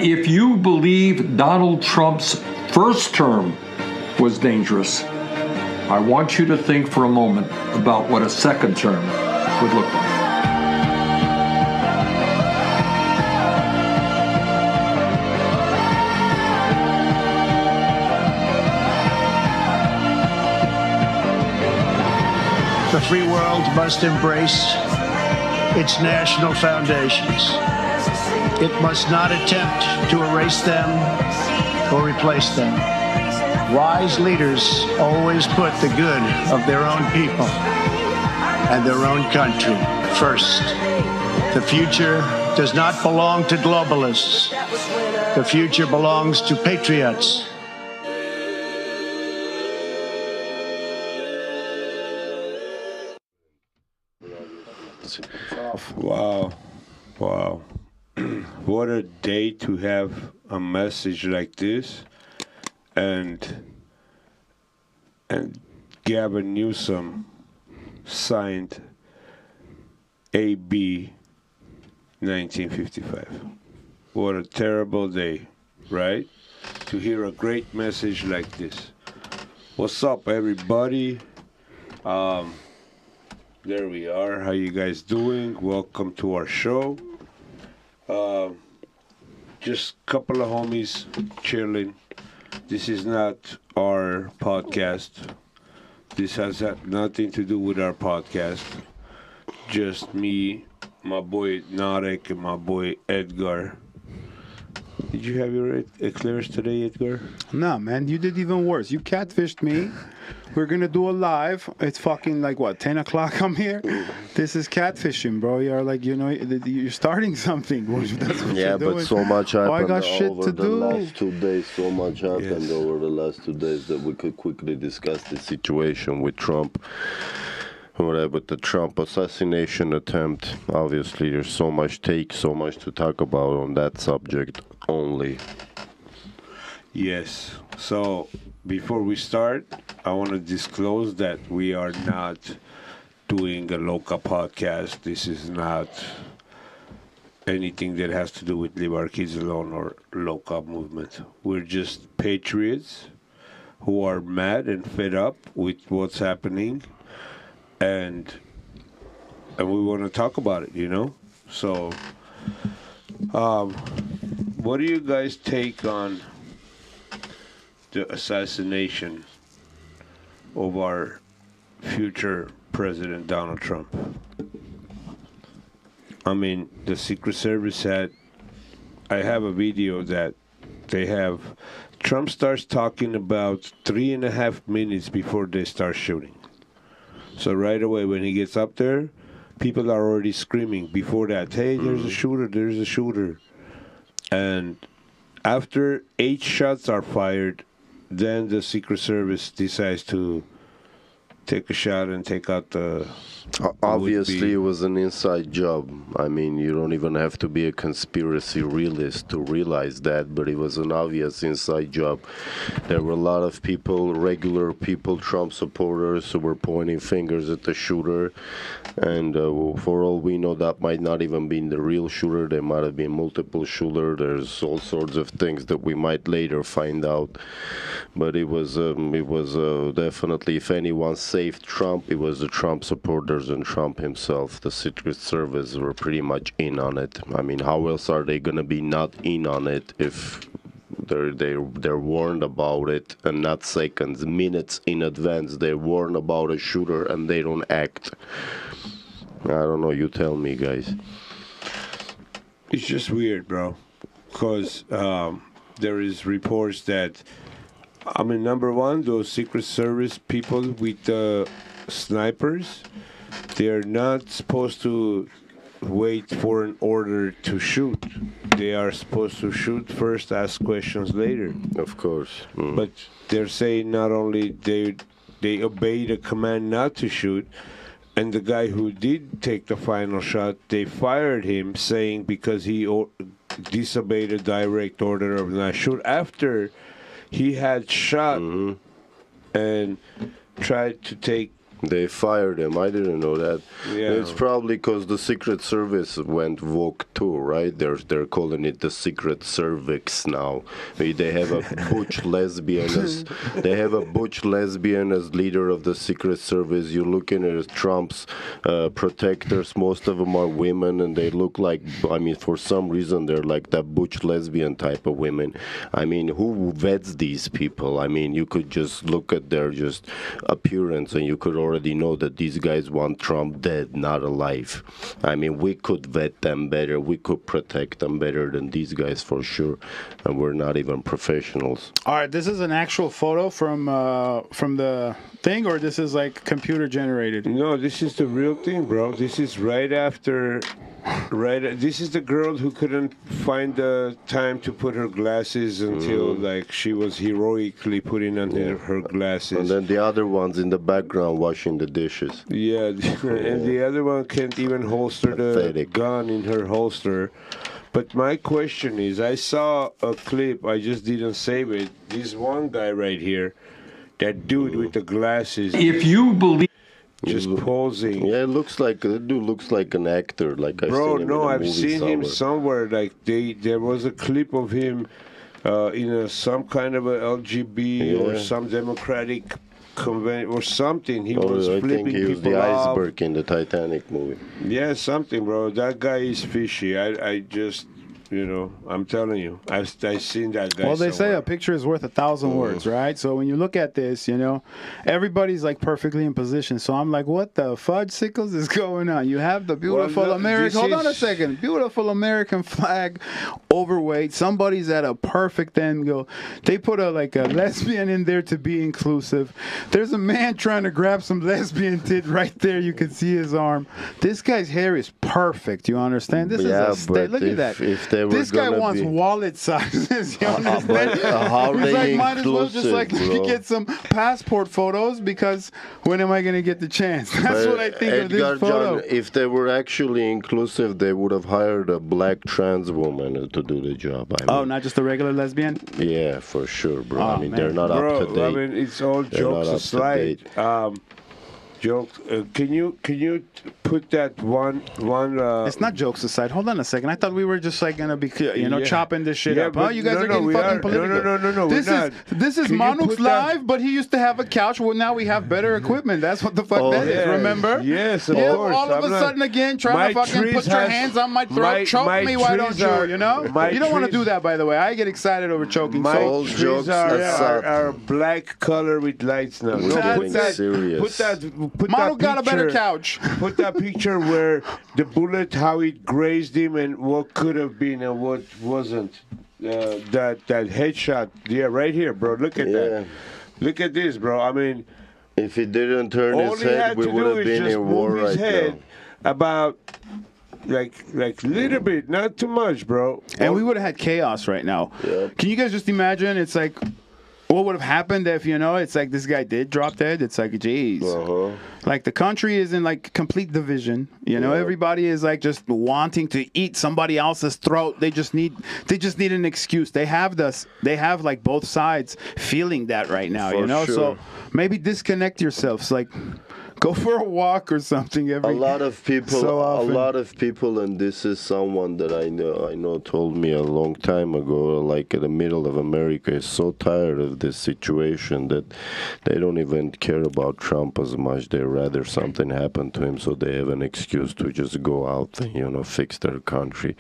If you believe Donald Trump's first term was dangerous, I want you to think for a moment about what a second term would look like. The free world must embrace its national foundations. It must not attempt to erase them or replace them. Wise leaders always put the good of their own people and their own country first. The future does not belong to globalists. The future belongs to patriots. Wow. Wow. What a day to have a message like this. And Gavin Newsom signed AB 1955. What a terrible day, right? To hear a great message like this. What's up, everybody? There we are. How you guys doing? Welcome to our show. Just a couple of homies chilling. This is not our podcast. This has nothing to do with our podcast. Just me, my boy Narek, and my boy Edgar. Did you have your eclairs today, Edgar? No, man, you did even worse. You catfished me. We're going to do a live. It's fucking like, what, 10 o'clock I'm here? This is catfishing, bro. You're like, you know, you're starting something. That's what yeah, you're doing. but so much happened I got shit over to the do. last 2 days. So much happened over the last 2 days that we could quickly discuss the situation with Trump. With the Trump assassination attempt, obviously there's so much to talk about on that subject only. Yes. So before we start, I want to disclose that we are not doing a local podcast. This is not anything that has to do with Leave Our Kids Alone or local movement. We're just patriots who are mad and fed up with what's happening. And we want to talk about it, you know? So, what do you guys take on the assassination of our future President Donald Trump? I mean, the Secret Service I have a video that they have, Trump starts talking about 3.5 minutes before they start shooting. So right away when he gets up there, people are already screaming before that, hey, there's a shooter. And after 8 shots are fired, then the Secret Service decides to take a shot and take out the... Obviously, it was an inside job. I mean, you don't even have to be a conspiracy realist to realize that, but it was an obvious inside job. There were a lot of people, regular people, Trump supporters, who were pointing fingers at the shooter. And for all we know, that might not even be the real shooter. There might have been multiple shooters. There's all sorts of things that we might later find out. But it was definitely, if anyone saved Trump, it was the Trump supporters and Trump himself. The Secret Service were pretty much in on it. I mean, how else are they going to be not in on it if they're warned about it, and not seconds, minutes in advance? They're warned about a shooter and they don't act. I don't know. You tell me, guys. It's just weird, bro. Because there is reports that, I mean, number one, those Secret Service people with the snipers, they're not supposed to wait for an order to shoot. They are supposed to shoot first, ask questions later. Of course. But they're saying not only they obey the command not to shoot, and the guy who did take the final shot, they fired him, saying because he disobeyed a direct order of not shoot after he had shot and tried to take They fired him. I didn't know that. Yeah. It's probably because the Secret Service went woke too, right? They're calling it the Secret Cervix now. They have a butch lesbian as leader of the Secret Service. You're looking at Trump's protectors. Most of them are women, and they look like, I mean, for some reason they're like that butch lesbian type of women. I mean, who vets these people? I mean, you could just look at their just appearance, and you could already know that these guys want Trump dead, not alive. I mean, we could vet them better. We could protect them better than these guys for sure. And we're not even professionals. All right, this is an actual photo from the thing, or this is like computer generated? No, this is the real thing, bro. This is right after. This is the girl who couldn't find the time to put her glasses until like she was heroically putting on her glasses. And then the other one's in the background washing the dishes. Yeah, and the other one can't even holster the gun in her holster. But my question is, I saw a clip, I just didn't save it. This one guy right here, that dude with the glasses. If you believe. Just posing. Yeah, that dude looks like an actor. Like I've seen him somewhere. Like there was a clip of him in some kind of a LGB or some Democratic convention or something. He was flipping I think he was people the off. iceberg in the Titanic movie. Yeah, something, bro. That guy is fishy. I just. I'm telling you, I've seen that guy. Well, they say somewhere. a picture is worth 1,000 words, right? So when you look at this, everybody's like perfectly in position. So I'm like, what the fudge sickles is going on? You have the beautiful American. Hold on a second. Beautiful American flag, overweight. Somebody's at a perfect angle. They put a lesbian in there to be inclusive. There's a man trying to grab some lesbian tit right there. You can see his arm. This guy's hair is perfect. You understand? This is look at that. This guy wants wallet sizes. You understand? He's like, might as well just let me get some passport photos because when am I going to get the chance? That's what I think of this photo. John, if they were actually inclusive, they would have hired a black trans woman to do the job. I mean, not just a regular lesbian? Yeah, for sure, bro. I mean, they're not up to date. I mean, it's all jokes aside. Jokes. Can you put that one? It's not jokes aside. Hold on a second. I thought we were just gonna be, chopping this shit up. You guys are getting fucking political. No. This is Manuk's live, but he used to have a couch. Well, now we have better equipment. That's what the fuck that is. Remember? Yes, of course. All of a sudden again, trying to fucking put your hands on my throat, choke me. Why don't you? You don't want to do that, by the way. I get excited over choking. All jokes aside, are black color with lights now. Manu got a better couch. Put that picture where the bullet, how it grazed him, and what could have been and what wasn't. That headshot, right here, bro. Look at that. Look at this, bro. I mean, if he didn't turn his head, we would have been in war right now. About like little bit, not too much, bro. And we would have had chaos right now. Yeah. Can you guys just imagine? It's like, what would have happened if, it's like this guy did drop dead? It's like, geez. Like the country is in like complete division. Everybody is like just wanting to eat somebody else's throat. They just need an excuse. They have like both sides feeling that right now, For sure. So maybe disconnect yourselves. Like, go for a walk or something. A lot of people, and this is someone that I know told me a long time ago, like in the middle of America is so tired of this situation that they don't even care about Trump as much. They rather something happen to him so they have an excuse to just go out and, fix their country.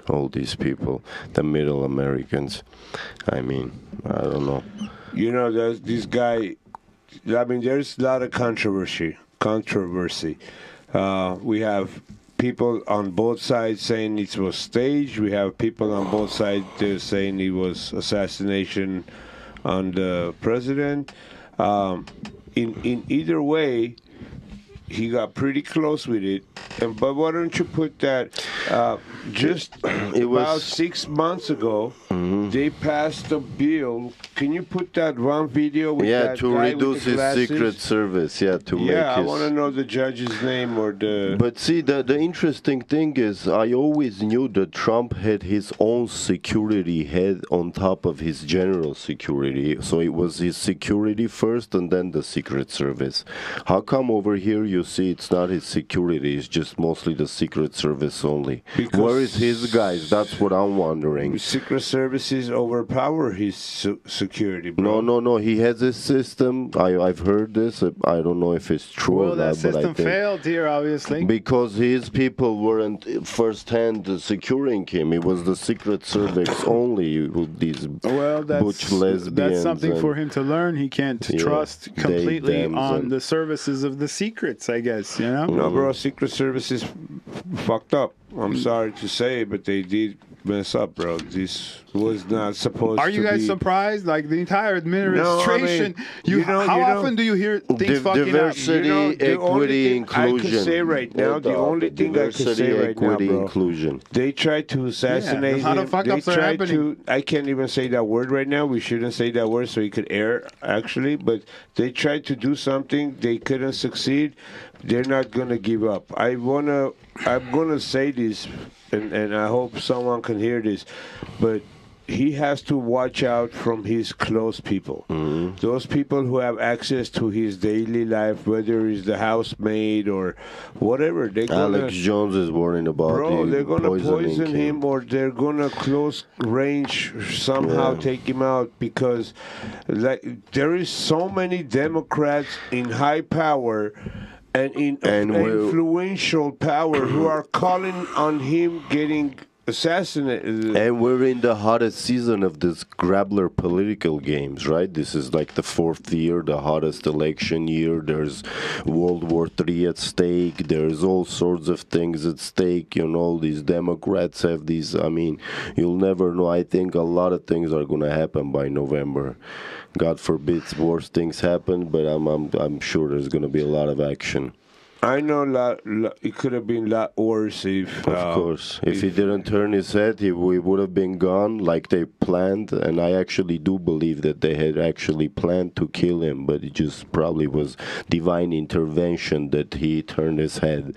All these people, the middle Americans. I mean, I don't know. There's this guy. I mean, there's a lot of controversy. We have people on both sides saying it was staged. We have people on both sides saying it was assassination on the president. In either way, he got pretty close with it. But why don't you put that? Just about 6 months ago, they passed a bill. Can you put that one video with that to guy reduce with the his glasses? Secret Service. Yeah, to make his. I want to know the judge's name or the. But see, the interesting thing is, I always knew that Trump had his own security head on top of his general security. So it was his security first and then the Secret Service. How come over here you see it's not his security, it's just mostly the Secret Service only? Because where is his guys? That's what I'm wondering. Secret Services overpower his security, bro. No. He has a system. I've heard this. I don't know if it's true Well, or that not, but I system think failed here, obviously. because his people weren't first-hand securing him. It was the Secret Service only. These Well, butch lesbians. that's something and- for him to learn. He can't Yeah, trust they, completely thems, on and- the services of the secrets, I guess, you know? No, bro, Secret Service is fucked up. I'm sorry to say, but they did mess up, bro. This was not supposed to be. Are you guys surprised? Like, the entire administration, how often do you hear things fucking diversity, up? the only equity, thing inclusion. I can say right now, the only thing I can Diversity, say right now, equity, bro, inclusion. they tried to assassinate a lot him. of fuck They ups are tried happening. to. I can't even say that word right now. We shouldn't say that word so he could air, actually. But they tried to do something. They couldn't succeed. They're not gonna give up. I'm gonna say this, and I hope someone can hear this, but he has to watch out from his close people. Those people who have access to his daily life, whether it's the housemaid or whatever. They're gonna, Alex Jones is worrying about bro, they're gonna poisoning poison him, or they're gonna close range somehow take him out, because like there is so many Democrats in high power and in influential power who are calling on him getting assassinated. And we're in the hottest season of this Grabler political games, right? This is like the fourth year, the hottest election year. There's World War III at stake. There's all sorts of things at stake. You know, these Democrats have these, I mean, you'll never know. I think a lot of things are going to happen by November. God forbid worse things happen, but I'm sure there's going to be a lot of action. I know it could have been a lot worse if... Of course. If he didn't turn his head, we would have been gone like they planned. And I actually do believe that they had actually planned to kill him, but it just probably was divine intervention that he turned his head.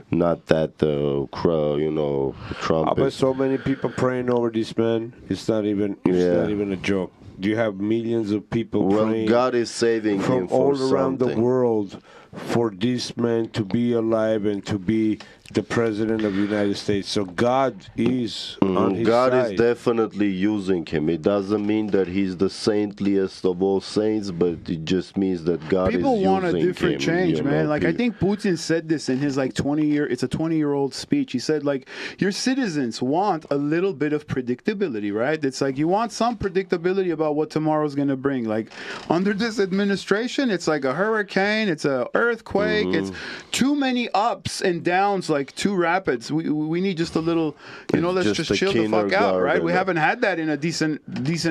Not that, Trump but is... so many people praying over this man. It's not even a joke. You have millions of people praying. God is saving him from for all around the something. world for this man to be alive and to be the president of the United States. So God is on his God side. is definitely using him. It doesn't mean that he's the saintliest of all saints, but it just means that God People is using him. want a different change, you man. know, Like, I think Putin said this in his, like, 20-year-old speech. He said, like, your citizens want a little bit of predictability, right? It's like you want some predictability about what tomorrow's going to bring. Like, under this administration, it's like a hurricane, it's a earthquake, it's too many ups and downs, like too rapids. We need just a little, let's just a chill the fuck out, right? kindergarten. We haven't had that in a decent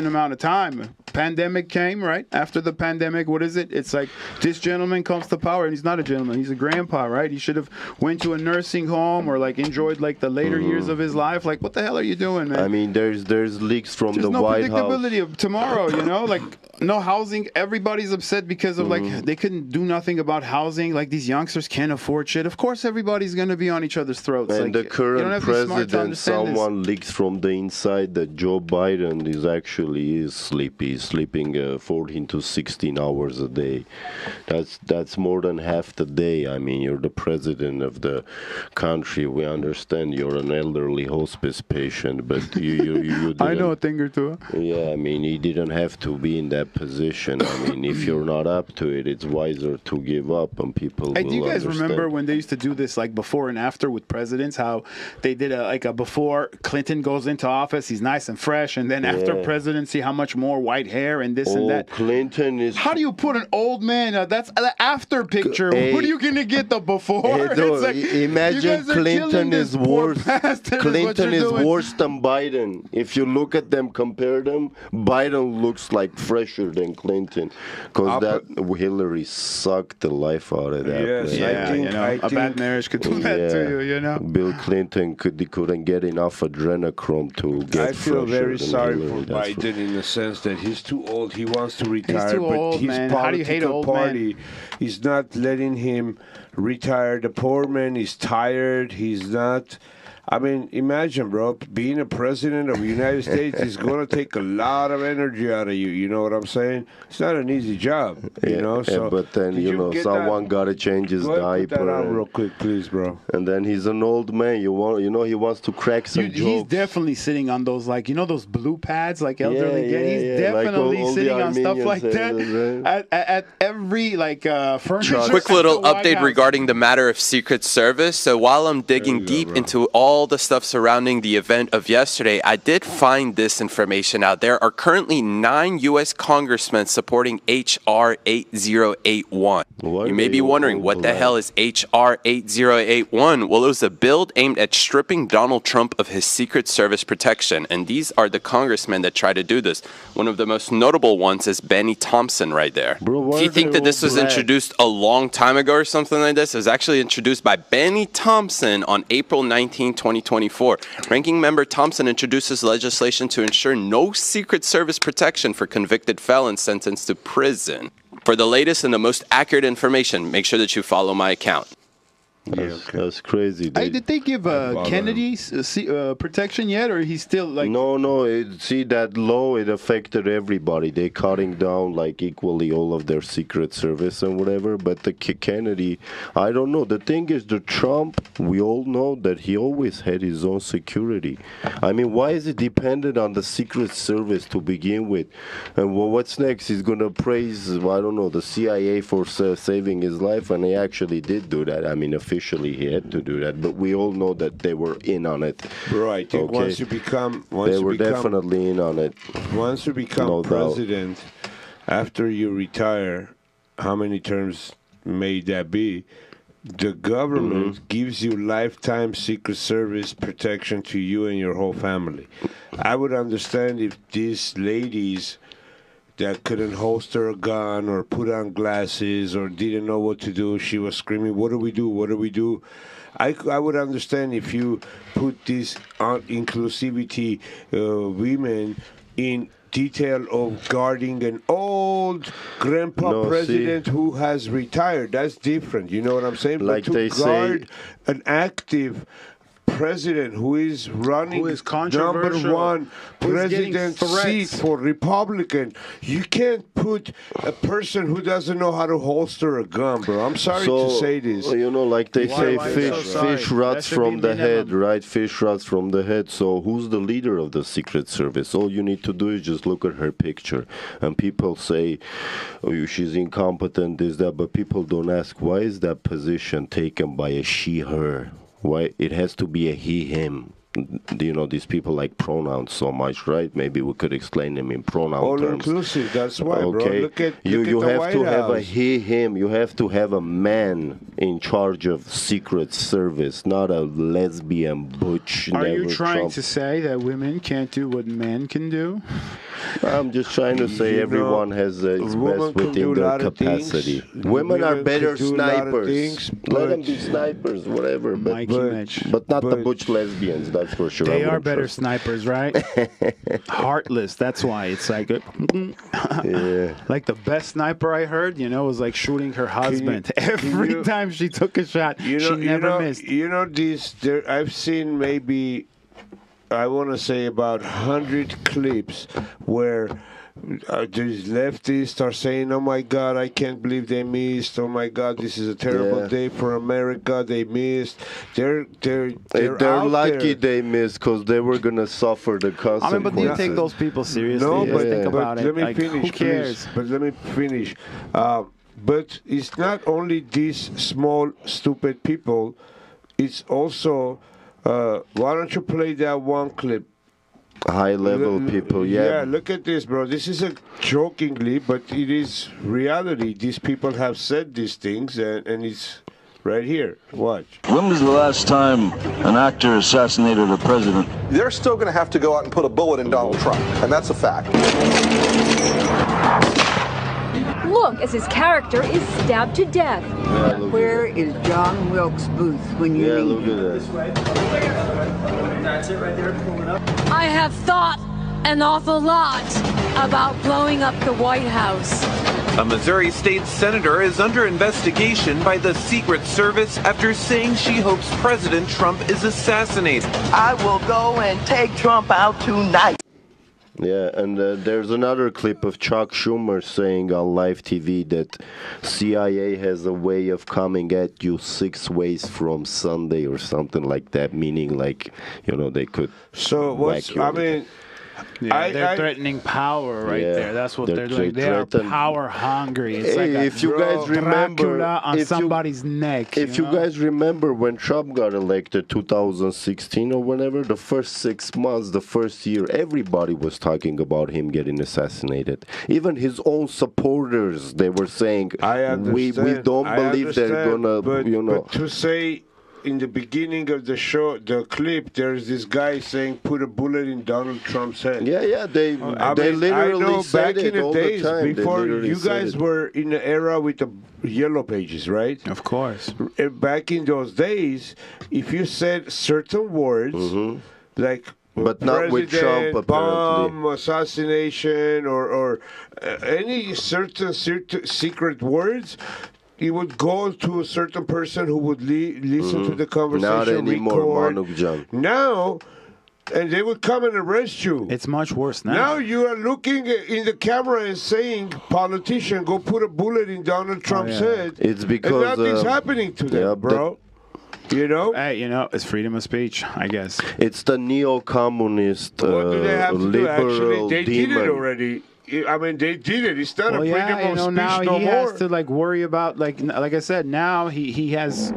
amount of time. Pandemic came, right? After the pandemic, what is it? It's like this gentleman comes to power, and he's not a gentleman. He's a grandpa, right? He should have went to a nursing home or like enjoyed like the later years of his life. Like, what the hell are you doing, man? I mean, there's leaks from There's the no White House. predictability of tomorrow, like no housing. Everybody's upset because of like they couldn't do nothing about housing. Like these youngsters can't afford shit. Of course, everybody's gonna be on each other's throats. And like, the you don't current have to be smart to president, understand this. someone leaks from the inside that Joe Biden is sleepy. He's sleeping 14 to 16 hours a day. That's more than half the day. I mean, you're the president of the country. We understand you're an elderly hospice patient, but you didn't. I know a thing or two. Yeah, I mean, he didn't have to be in that position. I mean, if you're not up to it, it's wiser to give up, and people Hey, will do you guys understand. remember when they used to do this, like before and after with presidents? How they did a before Clinton goes into office, he's nice and fresh, and then after presidency, how much more white hair and this and that. Clinton is. How do you put an old man? That's the after picture. Hey. What are you gonna get the before? Hey, dude, It's like, imagine you guys are killing Clinton this is poor worse. bastard what Clinton you're is doing. worse than Biden. If you look at them, compare them, Biden looks like fresher than Clinton, because Hillary sucked the life life out of that. Yes, man. Yeah, think- you know, I a bad think- marriage could do that to you, you know. Bill Clinton couldn't get enough adrenochrome to get I feel fresher very than sorry Hillary, for that's Biden in the sense that he's too old. He wants to retire, too but old, his man. How do you hate an political old man? party is not letting him retire. The poor man is tired. He's not. I mean, imagine, bro, being a president of the United States is going to take a lot of energy out of you. You know what I'm saying? It's not an easy job, you know. So, but then, did you know, get someone that? got to change his Go ahead, put that diaper. on real quick, please, bro. And then he's an old man. You know, he wants to crack some Dude, jokes. he's definitely sitting on those, like, you know, those blue pads, like elderly Yeah, get. He's yeah, like definitely all the sitting on stuff Armenians like have those, that at every, like, furniture. Quick at little the White update House. regarding the matter of Secret Service. So while I'm digging deep into all the stuff surrounding the event of yesterday, I did find this information out. There are currently 9 U.S. congressmen supporting H.R. 8081. Why You are may they be wondering, all what the black? hell is H.R. 8081? Well, it was a bill aimed at stripping Donald Trump of his Secret Service protection. And these are the congressmen that try to do this. One of the most notable ones is Benny Thompson right there. Bro, why if you are think they that this all was black? introduced a long time ago or something like this, it was actually introduced by Benny Thompson on April 19, 2024. Ranking Member Thompson introduces legislation to ensure no Secret Service protection for convicted felons sentenced to prison. For the latest and the most accurate information, make sure that you follow my account. That's crazy. Hey, did they give Kennedy protection yet, or he's still like? No. See that law? It affected everybody. They cutting down like equally all of their Secret Service and whatever. But the Kennedy, I don't know. The thing is, the Trump. We all know that he always had his own security. I mean, why is it dependent on the Secret Service to begin with? And what's next? He's gonna praise, I don't know, the CIA for saving his life, and he actually did do that. I mean, officially he had to do that, but we all know that they were in on it. Bro, I think Okay. once you become, They were definitely in on it. Once you become No doubt. president, after you retire, how many terms may that be? The government gives you lifetime Secret Service protection to you and your whole family. I would understand if these ladies that couldn't holster a gun or put on glasses or didn't know what to do, she was screaming, "What do we do? What do we do?" I would understand if you put these inclusivity women in detail of guarding an old grandpa No, president who has retired. That's different. You know what I'm saying? Like but to they say- guard an active president who is running Who is number controversial, one who is getting president seat threats. for Republican, you can't put a person who doesn't know how to holster a gun, bro. I'm sorry to say this. You know, like they say, why are you so sorry? fish That rots should from be the head, minimum. right? Fish rots from the head. So who's the leader of the Secret Service? All you need to do is just look at her picture. And people say, oh, she's incompetent, this, that. But people don't ask, why is that position taken by a she, her? Why it has to be a he, him? You know, these people like pronouns so much, right? Maybe we could explain them in pronoun All terms. inclusive. That's why, bro. Okay, Look at you the have White to have a House. he, him. You have to have a man in charge of Secret Service, not a lesbian butch. Are you never trying Trump. to say that women can't do what men can do? I'm just trying to say You everyone know, has its women best can do within a their lot of capacity. things. Women are Women better can do a lot of snipers. things, Let them but- be snipers, whatever. But, Mikey Mitch. but not the but- butch lesbians, that's for sure. I They are wouldn't better trust snipers, right? Heartless. That's why it's like, Yeah. like the best sniper I heard, you know, was like shooting her husband. Every you- time she took a shot, she never missed. You know these. I've seen maybe, I want to say about 100 clips where these leftists are saying, "Oh my God, I can't believe they missed. Oh my God, this is a terrible Yeah. day for America. They missed. They're They're out lucky there. they missed because they were going to suffer the I consequences. mean, but do you take those people seriously? No, Just but, think Yeah. about but it. let me Like, finish, who cares? please. But let me finish. But it's not only these small, stupid people. It's also, why don't you play that one clip? High level people, yeah. Look at this, bro. This is a jokingly, but it is reality. These people have said these things, and it's right here. Watch. When was the last time an actor assassinated a president? They're still going to have to go out and put a bullet in Donald Trump, and that's a fact. book as his character is stabbed to death. Where is John Wilkes Booth when you need look him? at that. That's it right there. Pull it up. I have thought an awful lot about blowing up the White House. A Missouri state senator is under investigation by the Secret Service after saying she hopes President Trump is assassinated. I will go and take Trump out tonight. Yeah, and there's another clip of Chuck Schumer saying on live TV that CIA has a way of coming at you 6 ways from Sunday or something like that, meaning like, they could. So what's, I mean, Yeah, they're threatening power right there. That's what they're doing. They are power hungry. It's hey, like if you guys remember, Dracula on somebody's neck. If you guys remember when Trump got elected, 2016 or whenever, the first 6 months, the first year, everybody was talking about him getting assassinated. Even his own supporters, they were saying, we don't believe they're gonna, But to say in the beginning of the show, the clip, there's this guy saying, "Put a bullet in Donald Trump's head." Yeah, they literally I know said back in it the all days the time. before you guys were in the era with the yellow pages, right? Of course. Back in those days, if you said certain words, like but not with Trump, apparently. Bomb, assassination, or any certain secret words, you would go to a certain person who would listen to the conversation. Not anymore, record. Manuk John. Now, and they would come and arrest you. It's much worse now. Now you are looking in the camera and saying, politician, go put a bullet in Donald Trump's head. It's because and nothing's happening to them, bro. Hey, it's freedom of speech, I guess. It's the neo-communist What do they have to do? Actually, liberal they demon. did it already. I mean, they did it. It's not a freedom of speech now no he more. has to worry about like I said. Now he has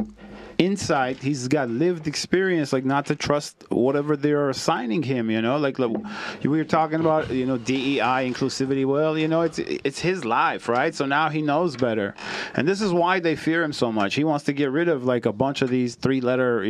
insight. He's got lived experience, not to trust whatever they're assigning him. Like we were talking about, DEI inclusivity. Well, it's his life, right? So now he knows better, and this is why they fear him so much. He wants to get rid of a bunch of these 3-letter,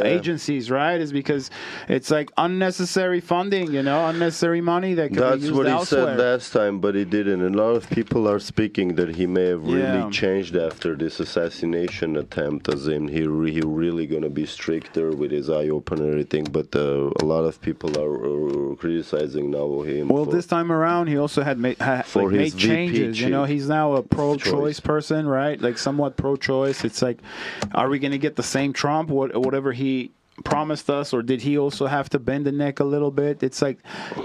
agencies, right? Is because it's unnecessary funding, unnecessary money that could be used what elsewhere. he said last time, but he didn't. And a lot of people are speaking that he may have really changed after this assassination attempt, as in he really going to be stricter with his eye open and everything. But a lot of people are criticizing now him. Well, this time around, he also had made changes. He's now a pro-choice person, right? Somewhat pro-choice. It's are we going to get the same Trump? Whatever he promised us, or did he also have to bend the neck a little bit? It's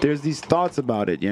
there's these thoughts about it,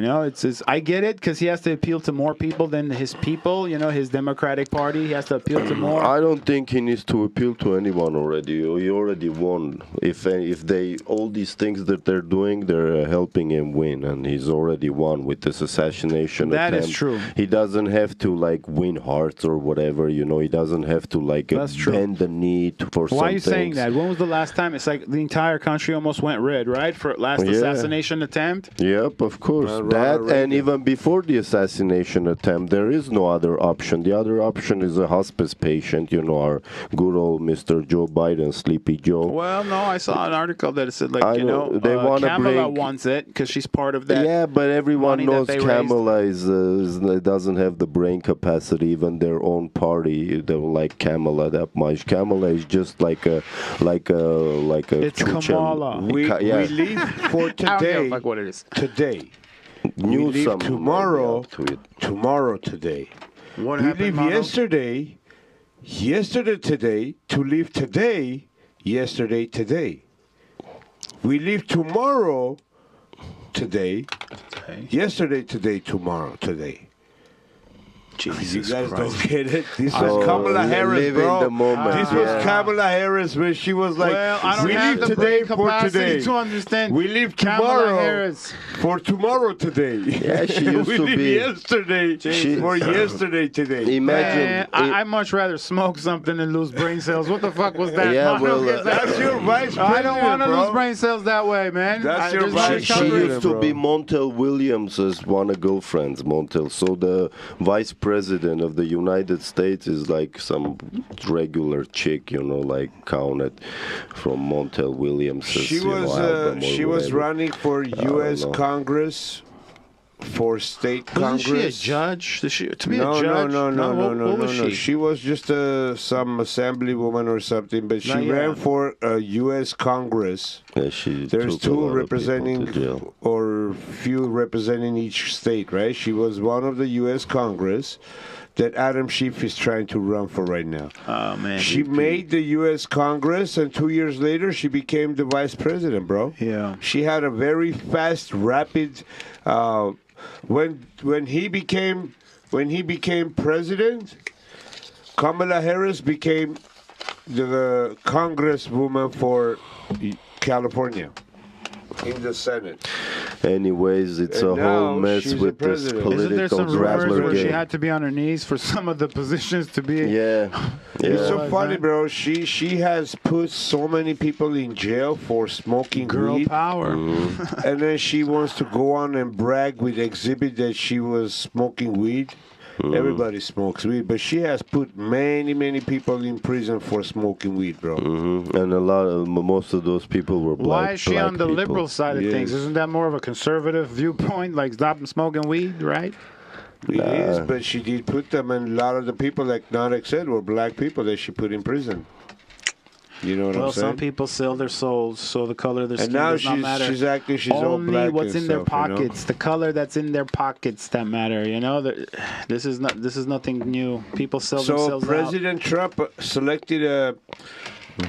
I get it, because he has to appeal to more people than his people, his Democratic Party. He has to appeal to more. I don't think he needs to appeal to anyone already. He already won. If they all these things that they're doing, they're helping him win, and he's already won with this assassination attempt. That is true. He doesn't have to win hearts or whatever. He doesn't have to bend the knee for something. Why are you saying that? When was the last time? It's the entire country almost went red, right? For last assassination attempt? Yep, of course. And even before the assassination attempt, there is no other option. The other option is a hospice patient, our good old Mr. Joe Biden, Sleepy Joe. Well, no, I saw an article that said, they Kamala wants it because she's part of that. Yeah, but everyone knows Kamala doesn't have the brain capacity. Even their own party don't like Kamala that much. Kamala is just like a it's Kamala. We leave for today. I don't know what it is. Today. We leave tomorrow. Tomorrow today. What we happened, leave Mano? yesterday today, to leave today, yesterday today. We leave tomorrow today, yesterday today, tomorrow today. Jesus you guys Christ. don't get it. This was Kamala Harris, bro. The moment. This was Kamala Harris when she was like, well, I don't we have leave the today brain for capacity today. to understand We leave Kamala tomorrow Harris. for tomorrow today. Yeah, she used we to leave be. yesterday for yesterday today. Imagine. I'd much rather smoke something than lose brain cells. What the fuck was that? Yeah, Mano? well, that's your vice president, I don't want to bro. lose brain cells that way, man. That's your there's vice She president, used to be Montel Williams' one of girlfriends, Montel. So the vice president of the United States is some regular chick, counted from Montel Williams. She was running for U.S. Congress for state Wasn't Congress. she a judge? To be No, a judge? no. What was she? She was just some assemblywoman or something, but she ran for U.S. Congress. Yeah, she There's took a lot two of representing, people to jail. or few representing each state, right? She was one of the U.S. Congress that Adam Schiff is trying to run for right now. Oh, man. She made the U.S. Congress, and 2 years later, she became the vice president, bro. Yeah. She had a very fast, rapid. When he became president, Kamala Harris became the congresswoman for California in the Senate. Anyways, it's And a whole now mess she's the with this president. political Isn't there some rumors grappler where she game. had to be on her knees for some of the positions to be? Yeah. It's so funny, bro. She has put so many people in jail for smoking Girl weed. power. And then she wants to go on and brag with exhibit that she was smoking weed. Everybody smokes weed, but she has put many people in prison for smoking weed, bro. And most of those people were black. Why is she on the people. liberal side of things? Isn't that more of a conservative viewpoint, like stop smoking weed, right? It is, but she did put them, and a lot of the people, like Narek said, were black people that she put in prison. You know what I'm saying? Well, some people sell their souls, so the color of their skin And now does not matter. she's acting, she's all Only black what's and in their stuff, you know? pockets, the color that's in their pockets that matter. You know, this is nothing new. People sell So themselves out. President Trump selected a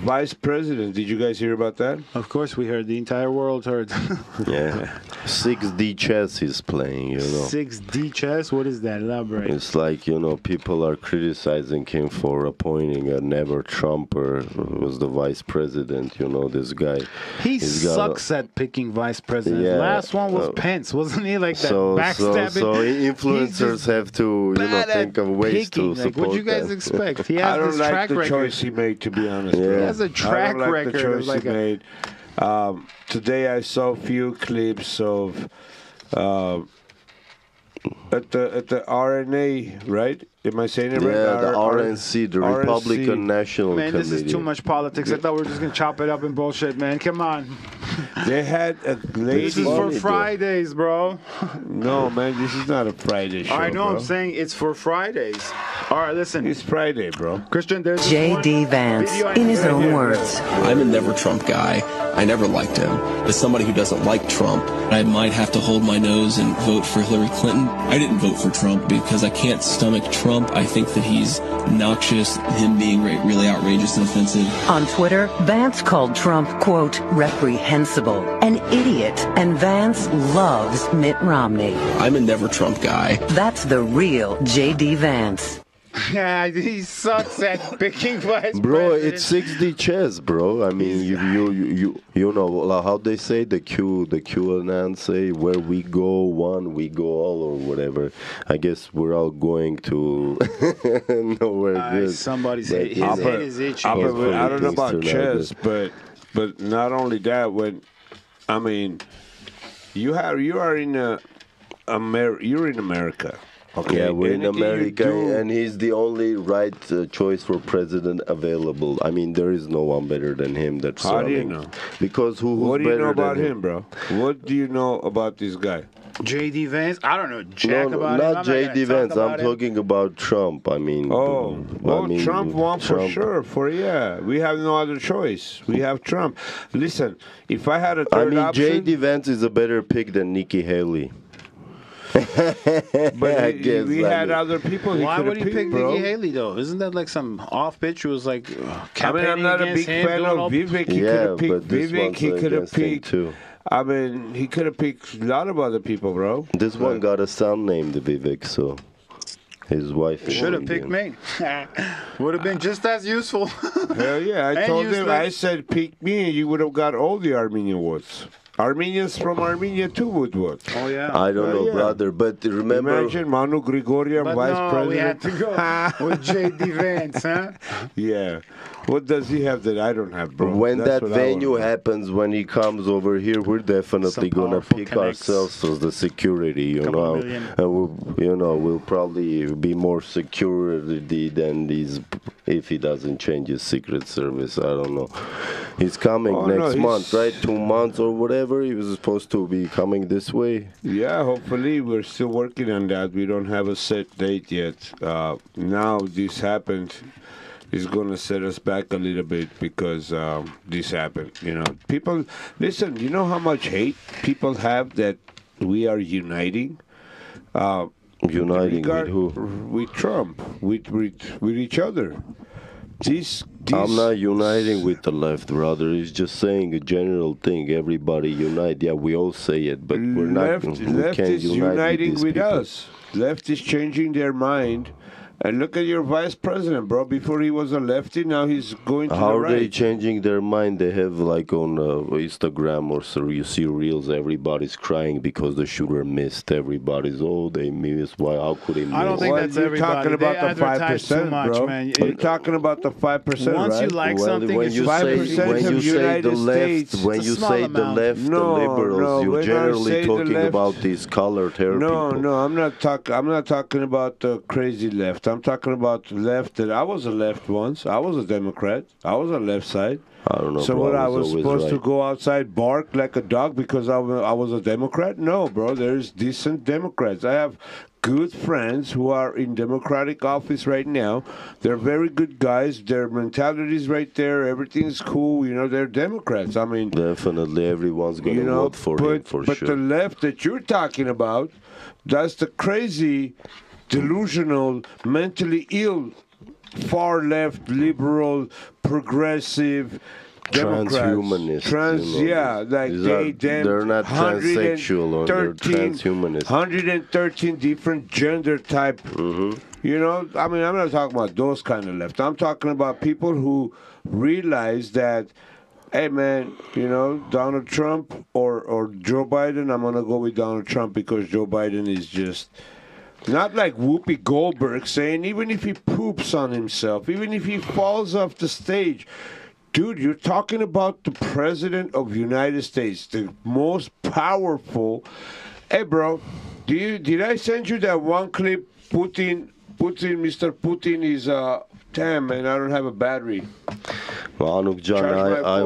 vice president. Did you guys hear about that? Of course, we heard. The entire world heard. Yeah. 6D chess he's playing, you know. 6D chess? What is that? Elaborate. It's like, people are criticizing him for appointing a never Trumper who was the vice president, this guy. He sucks at picking vice presidents. Yeah. Last one was Pence, wasn't he? Like that backstabbing. So influencers have to, think of ways to support What'd you guys them. expect? He has I don't this like track the record. choice he made, to be honest. Yeah. bro. He has a track I don't like record. the choice Like he made. Today I saw a few clips of at the RNA, right? Am I saying it right? Yeah, the RNC, the RNC. Republican National Man, Committee. this is too much politics. I thought we were just going to chop it up and bullshit, man. Come on. They had a lady. This is for Fridays, bro. No, man, this is not a Friday show. I know, bro. I'm saying it's for Fridays. All right, listen. It's Friday, bro. Christian, there's this J.D. one Vance, video I in his right own here. words. I'm a never Trump guy. I never liked him. As somebody who doesn't like Trump, I might have to hold my nose and vote for Hillary Clinton. I didn't vote for Trump because I can't stomach Trump. I think that he's noxious, him being really outrageous and offensive. On Twitter, Vance called Trump, quote, reprehensible, an idiot, and Vance loves Mitt Romney. I'm a never Trump guy. That's the real J.D. Vance. Yeah, he sucks at picking vice Bro, president. it's 6D chess, bro. I mean, you know like how they say the QAnon say where we go one, we go all, or whatever. I guess we're all going to nowhere good. Somebody's But, his you know, head is itching. I don't know about Things turn out chess, but not only that. You are in you're in America. Okay. Yeah, we're in Anything you America, do- and he's the only right choice for president available. I mean, there is no one better than him. That's How do you running. know? Because who's What do you better know about than him, bro? What do you know about this guy? J.D. Vance? I don't know jack No, about him. not I'm not gonna J.D. talk Vance. I'm about him. talking about Trump. I mean, Trump won for Trump. sure. We have no other choice. We have Trump. Listen, if I had a I third mean, option, J.D. Vance is a better pick than Nikki Haley. but I guess, we I had mean- other people. He Why could would have he pick picked, bro. Nikki Haley, though? Isn't that like some off pitch who was like I mean, campaigning I'm not a against big him, fan doing of all- Vivek. He could Yeah, have picked but this Vivek. one's He could have against him picked. too. I mean, he could have picked a lot of other people, bro. This one got a son named Vivek, so his wife is Should have picked Indian. me. Would have been just as useful. Hell yeah! I And told him. useless. I said, pick me, and you would have got all the Armenian votes. Armenians from Armenia too would vote. Oh yeah. I don't know, yeah. brother, but remember, Imagine Manuk Grigorian, But vice no, president. we had to go with J.D. Vance, huh? Yeah. What does he have that I don't have, bro? when That's that what I venue want. happens, when he comes over here, we're definitely Some gonna powerful pick connects. ourselves as the security, you Couple know, million. and we'll probably be more security than these if he doesn't change his Secret Service. I don't know. He's coming Oh, no, next he's- month, right? 2 months or whatever. whatever. He was supposed to be coming this way. Yeah, hopefully. We're still working on that. We don't have a set date yet. Now this happened. It's going to set us back a little bit because this happened. You know, people, listen, you know how much hate people have that we are uniting? Uniting with who? With Trump, with each other. I'm not uniting with the left, brother. It's just saying a general thing. Everybody unite. Yeah, we all say it, but we're not. Left is uniting with us. Left is changing their mind. And look at your vice president, bro. Before he was a lefty, now he's going to the right. How are they changing their mind? They have like on Instagram or so you see reels. Everybody's crying because the shooter missed. Everybody's they missed. Why? How could he miss? I don't think that's everybody. Talking about the 5%, bro. Man. You're talking about the 5%, Once right? you like something, when it's you just say the left, when you say the left, the liberals, you're generally talking about these colored hair people. No, I'm not talking about the crazy left. I'm talking about left that I was a left once. I was a Democrat. I was a left side. I don't know. So bro, what? I was supposed to right. go outside, bark like a dog because I was a Democrat? No, bro. There's decent Democrats. I have good friends who are in Democratic office right now. They're very good guys. Their mentality is right there. Everything's cool. You know, they're Democrats. I mean, definitely everyone's going to vote for him for but sure. But the left that you're talking about, that's the crazy, delusional, mentally ill, far left, liberal, progressive Democrats. Transhumanists. Like they're not transsexual or they're transhumanists. 113 different gender type. Mm-hmm. You know, I mean, I'm not talking about those kind of left. I'm talking about people who realize that, hey, man, you know, Donald Trump or Joe Biden, I'm going to go with Donald Trump because Joe Biden is just not like Whoopi Goldberg saying, even if he poops on himself, even if he falls off the stage, dude, you're talking about the president of the United States, the most powerful. Hey, bro, did I send you that one clip? Mr. Putin is damn, man, I don't have a battery. Manuk John, I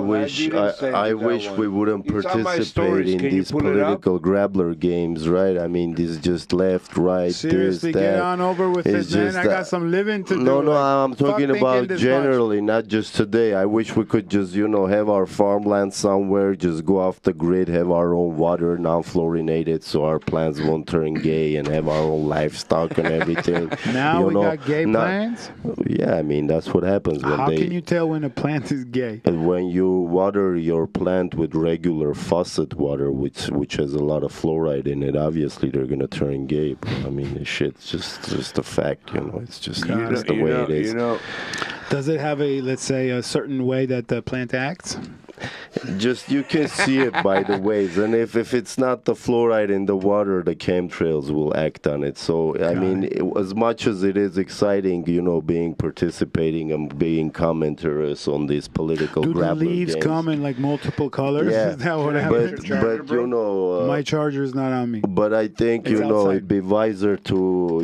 wish we wouldn't participate in these political grabbler games, right? I mean, this is just left, right, seriously, this, get that. on over with it's it, man. I got some living to do. No, I'm talking about generally, not just today. I wish we could just, you know, have our farmland somewhere, just go off the grid, have our own water, non-fluorinated, so our plants won't turn gay and have our own livestock and everything. Now we got gay plants? Yeah, I mean, that's what happens when How can you tell when a plant is gay? And when you water your plant with regular faucet water, which has a lot of fluoride in it, obviously they're gonna turn gay. I mean, this shit's just a fact, you know. It's just the way it is. You know, does it have let's say, a certain way that the plant acts? Just you can see it by the waves, and if it's not the fluoride in the water, the chemtrails will act on it. So I mean, as much as it is exciting, you know, participating and being commenters on these political Do the leaves games. come in like multiple colors? Yeah, Is that what happens? but you know, my charger is not on me. But I think It's you know outside. it'd be wiser to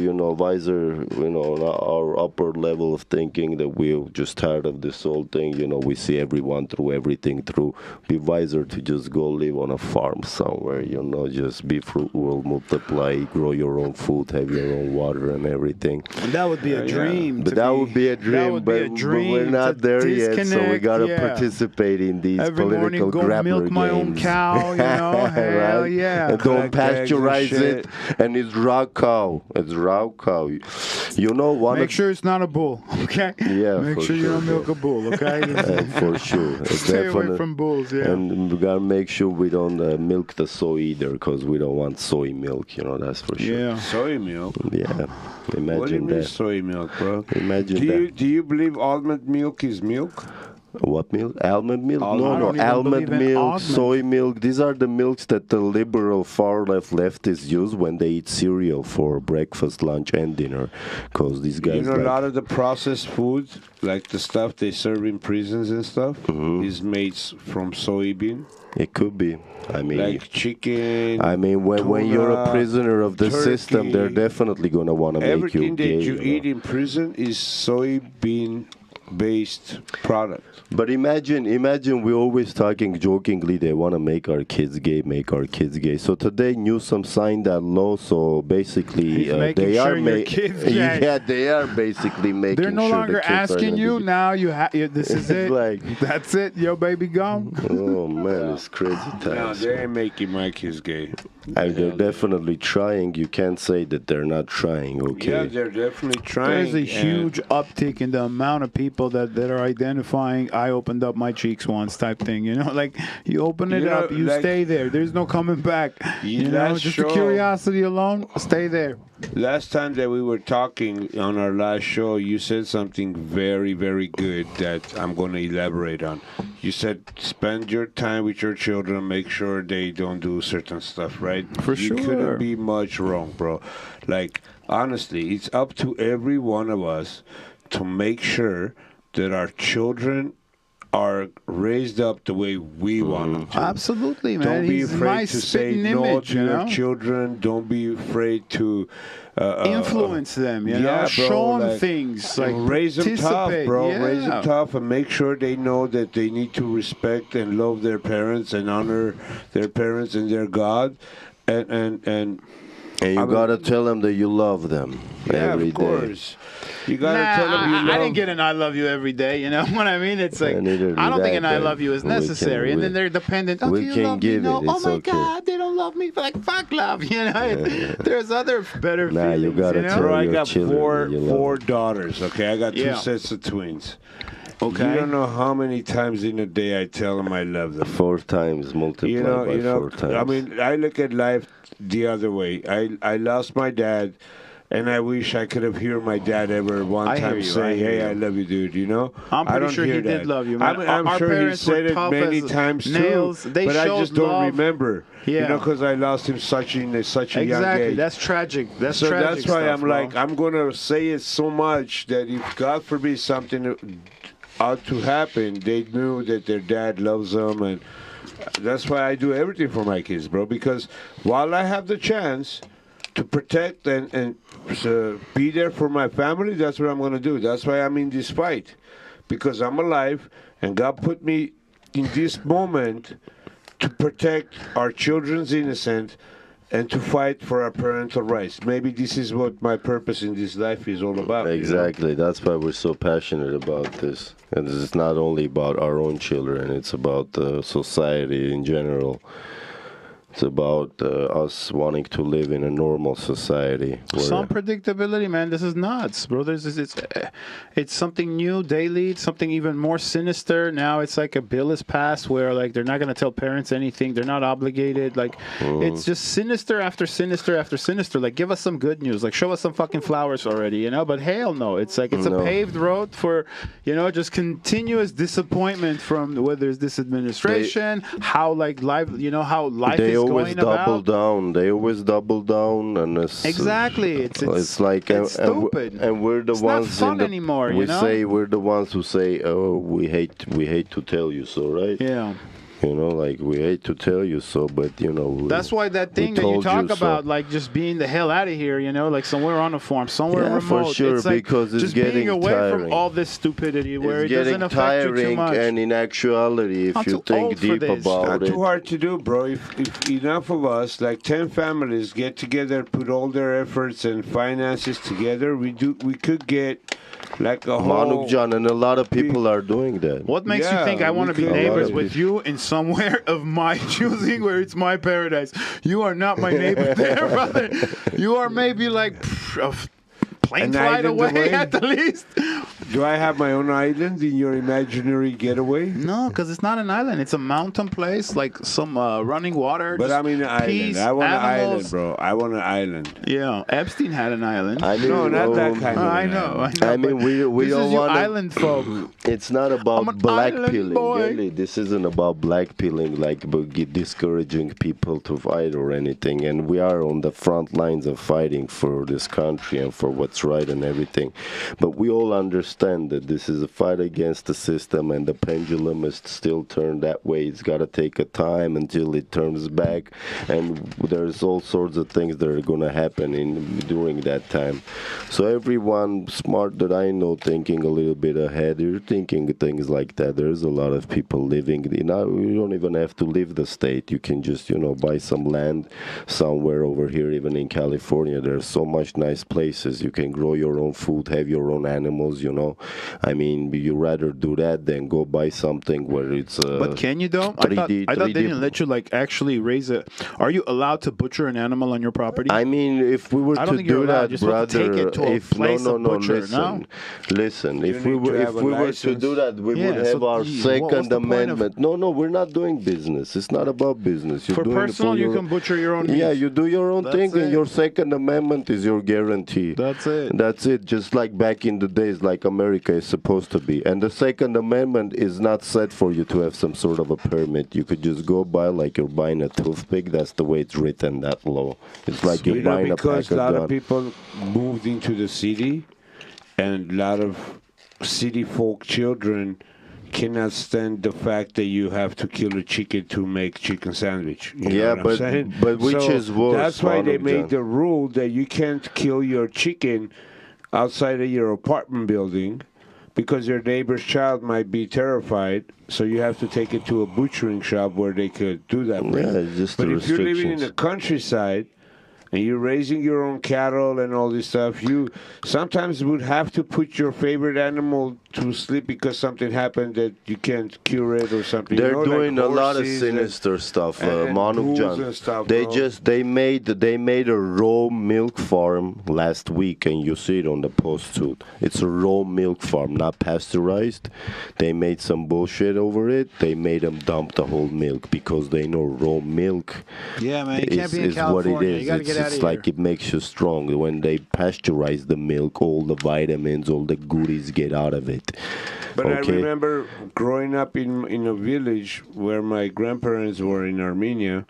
our upper level of thinking that we're just tired of this whole thing. You know, we see everyone through everything through. Be wiser to just go live on a farm somewhere, you know, just be fruitful, multiply, grow your own food, have your own water and everything. And that would be a dream. But that would be a dream, but we're not there yet, so we gotta participate in these political grappler milk my own games. cow, you know, hell Right? yeah. And don't Collect eggs and pasteurize shit. it, and it's raw cow. It's raw cow. You know, Make sure it's not a bull, okay? Yeah, Make for sure you sure, don't milk a bull, okay? for sure. Stay away from bulls, yeah. And we gotta make sure we don't milk the soy either, because we don't want soy milk, you know, that's for sure. Yeah. Soy milk? Yeah, imagine What do you mean that. soy milk, bro? Imagine that. Do you believe almond milk is milk? What milk? Almond milk? I No, don't even almond believe in milk, almond. soy milk. These are the milks that the liberal far leftists use when they eat cereal for breakfast, lunch, and dinner. Because these guys You know, a lot of the processed food, like the stuff they serve in prisons and stuff, is made from soybean. It could be. I mean, like chicken. I mean, when you're a prisoner of the system, they're turkey. definitely gonna want to make you Everything gay. that you eat in prison is soybean based product. But imagine we always talking jokingly, they want to make our kids gay. So today Newsom signed that law, so basically they are making they are basically making They're no sure longer the kids asking are you, now you have, this is it, that's it, your baby gone. Oh man, it's crazy times. No, they ain't making my kids gay. And they're definitely trying. You can't say that they're not trying, okay? Yeah, they're definitely trying. There's a huge uptick in the amount of people that are identifying, I opened up my cheeks once type thing, you know? Like, you open it up, you stay there. There's no coming back. You know, just the curiosity alone, stay there. Last time that we were talking on our last show, you said something very, very good that I'm going to elaborate on. You said spend your time with your children, make sure they don't do certain stuff, right? For sure. You couldn't be much wrong, bro. Like, honestly, it's up to every one of us to make sure that our children are raised up the way we want them to. Absolutely, man. Don't be He's my afraid to say spitting no image, to you your know? children. Don't be afraid to influence them, you know? bro, Show them like, things. Like, raise them tough, participate, bro. yeah. Raise them tough and make sure they know that they need to respect and love their parents and honor their parents and their God. And you gotta tell them that you love them every day. Of course. You gotta tell them you love. I didn't get an I love you every day, you know what I mean? It's like, I don't think an I love you is necessary. And then they're dependent. Oh, do you love me? No. Oh my God, they don't love me. Like, fuck love, you know? There's other better feelings, you gotta tell Bro, I your got children four daughters, okay? I got two sets of twins. Okay. You don't know how many times in a day I tell them I love them. 4 times multiplied by 4 times. I mean, I look at life the other way. I lost my dad, and I wish I could have heard my dad ever one time say, "Hey, I love you, dude." You know, I'm pretty I don't sure hear he that. did love you, man. I'm Our sure he parents said were it tough many as times nails. too, They but I showed just don't love. remember. Yeah. You know, because I lost him in such a young Exactly. age. That's tragic. That's so tragic. that's why stuff, I'm like, bro. I'm gonna say it so much that if God forbid something ought to happen, they knew that their dad loves them, and that's why I do everything for my kids, bro. Because while I have the chance to protect and be there for my family, that's what I'm going to do. That's why I'm in this fight, because I'm alive, and God put me in this moment to protect our children's innocence and to fight for our parental rights. Maybe this is what my purpose in this life is all about. Exactly. That's why we're so passionate about this. And it's not only about our own children, it's about society in general. It's about us wanting to live in a normal society. Some predictability, man. This is nuts, bro. It's something new daily. It's something even more sinister. Now it's like a bill is passed where like they're not going to tell parents anything. They're not obligated. Like it's just sinister after sinister after sinister. Like give us some good news. Like show us some fucking flowers already, you know? But hell no. It's like it's a paved road for, you know, just continuous disappointment from whether it's this administration, how like life, you know, how life is always double about. down. They always double down, and exactly. It's like it's stupid. And we're the it's ones not fun anymore. We you know? say we're the ones who say, "Oh, we hate to tell you so," right? Yeah. You know, like we hate to tell you so, but you know. That's why that thing that you talk about, like just being the hell out of here, you know, like somewhere on a farm, somewhere remote. For sure, it's like because it's just getting being away tiring. from all this stupidity where it's it doesn't affect you too much. And in actuality, if you think deep about it, not too hard to do, bro. If enough of us, like 10 families, get together, put all their efforts and finances together, we could get. Like a whole Manuk John, and a lot of people are doing that. What makes you think I want to be neighbors with you in somewhere of my choosing where it's my paradise? You are not my neighbor there, brother. You are maybe like a plane flight away at the least. Do I have my own island in your imaginary getaway? No, because it's not an island. It's a mountain place, like some running water. But I mean an island. I want an island, bro. I want an island. Yeah, Epstein had an island. I mean, no, not that kind of I know. I mean, we don't want island folk. It's not about black pilling. Really. This isn't about black pilling, like discouraging people to fight or anything. And we are on the front lines of fighting for this country and for what's what's right and everything. But we all understand that this is a fight against the system, and the pendulum is still turned that way. It's got to take a time until it turns back, and there's all sorts of things that are going to happen during that time. So everyone smart that I know, thinking a little bit ahead, you're thinking things like that. There's a lot of people living. You don't even have to leave the state. You can just, buy some land somewhere over here, even in California. There's so much nice places. You can grow your own food, have your own animals, I mean, you rather do that than go buy something where it's But can you though? I thought they didn't let you actually raise a. Are you allowed to butcher an animal on your property? I mean, if we were to do that, brother, take it to a place of butcher, listen. If we were to do that, we would have our Second Amendment. No, we're not doing business. It's not about business. You're for doing personal, you can butcher your own meat. Yeah, you do your own thing, and your Second Amendment is your guarantee. That's it. That's it. Just like back in the days, like America is supposed to be. And the Second Amendment is not set for you to have some sort of a permit. You could just go buy like you're buying a toothpick. That's the way it's written, that law. It's like you're buying a pack of because a lot gun. of people moved into the city, and a lot of city folk children cannot stand the fact that you have to kill a chicken to make chicken sandwich. You know what I'm saying? but which is worse? That's why they Manuk made John. the rule that you can't kill your chicken outside of your apartment building because your neighbor's child might be terrified. So you have to take it to a butchering shop where they could do that. But if you're living in the countryside and you're raising your own cattle and all this stuff, you sometimes would have to put your favorite animal to sleep because something happened that you can't cure it or something. They're doing like a lot of horses sinister stuff, and Manuk bulls John. and stuff, They bro. made a raw milk farm last week, and you see it on the post too. It's a raw milk farm, not pasteurized. They made some bullshit over it. They made them dump the whole milk because they know raw milk. Yeah, man, it can't be in is what California. it is. You gotta get out of It's here. like it makes you strong. When they pasteurize the milk, all the vitamins, all the goodies get out of it. But I remember growing up in a village where my grandparents were in Armenia.